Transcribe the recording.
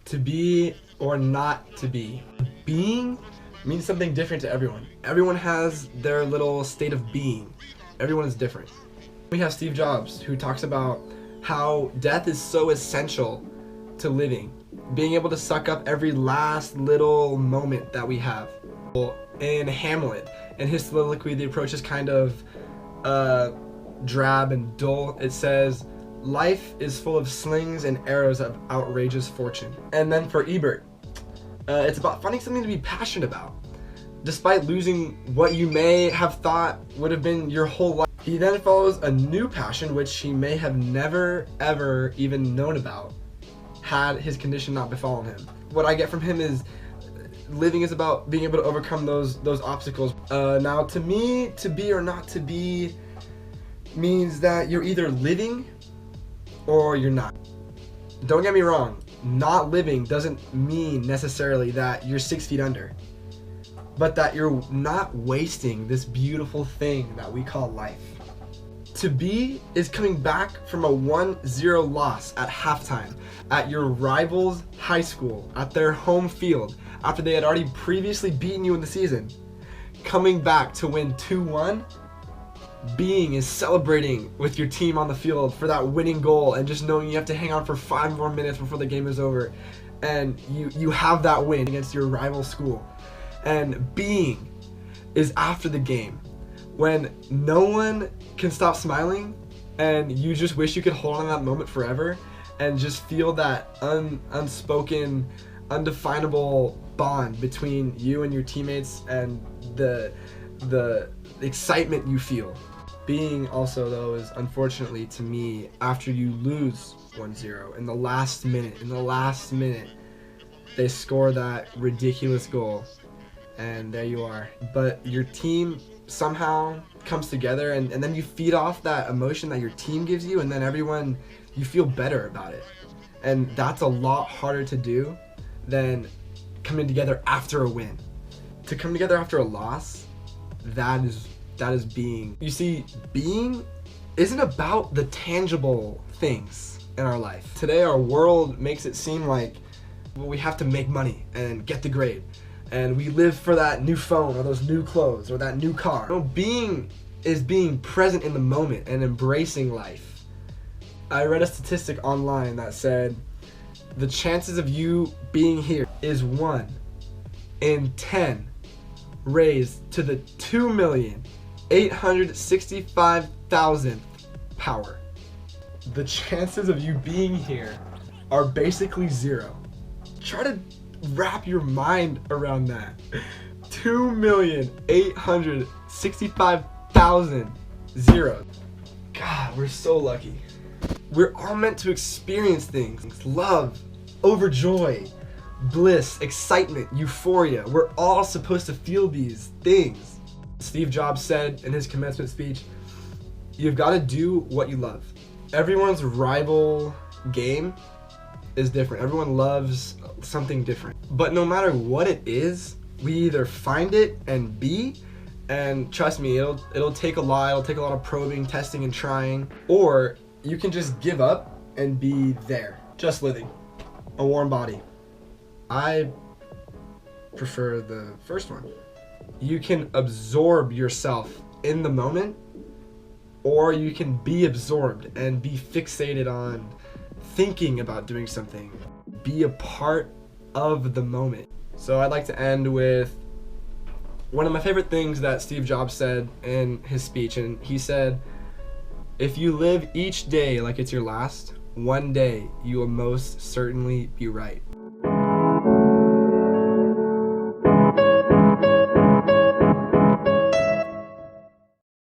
To be or not to be. Being means something different to everyone. Everyone has their little state of being. Everyone is different. We have Steve Jobs, who talks about how death is so essential to living. Being able to suck up every last little moment that we have. In Hamlet, in his soliloquy, the approach is kind of drab and dull. It says, "Life is full of slings and arrows of outrageous fortune." And then for Ebert, it's about finding something to be passionate about, despite losing what you may have thought would have been your whole life. He then follows a new passion which he may have never ever even known about had his condition not befallen him. What I get from him is living is about being able to overcome those obstacles. Now to me, to be or not to be means that you're either living or you're not. Don't get me wrong, not living doesn't mean necessarily that you're 6 feet under, but that you're not wasting this beautiful thing that we call life. To be is coming back from a 1-0 loss at halftime at your rival's high school, at their home field, after they had already previously beaten you in the season. Coming back to win 2-1, being is celebrating with your team on the field for that winning goal and just knowing you have to hang on for 5 more minutes before the game is over, and you have that win against your rival school. And being is after the game, when no one can stop smiling and you just wish you could hold on to that moment forever and just feel that unspoken, undefinable bond between you and your teammates and the excitement you feel. Being also, though, is unfortunately to me, after you lose 1-0 in the last minute, they score that ridiculous goal and there you are. But your team somehow comes together and then you feed off that emotion that your team gives you, and then everyone, you feel better about it. And that's a lot harder to do than coming together after a win. To come together after a loss, that is being. You see, being isn't about the tangible things in our life. Today our world makes it seem like we have to make money and get the grade, and we live for that new phone or those new clothes or that new car. No, being is being present in the moment and embracing life. I read a statistic online that said the chances of you being here is 1 in 10 raised to the 2,865,000th power. The chances of you being here are basically 0. Try to wrap your mind around that. 2,865,000 zeros. God, we're so lucky. We're all meant to experience things. Love, overjoy, bliss, excitement, euphoria. We're all supposed to feel these things. Steve Jobs said in his commencement speech, "You've got to do what you love." Everyone's rival game is different. Everyone loves something different. But no matter what it is, we either find it and be, and trust me, it'll take a lot. It'll take a lot of probing, testing, and trying. Or you can just give up and be there, just living, a warm body. I prefer the first one. You can absorb yourself in the moment, or you can be absorbed and be fixated on thinking about doing something. Be a part of the moment. So I'd like to end with one of my favorite things that Steve Jobs said in his speech, and he said, "If you live each day like it's your last, one day you will most certainly be right."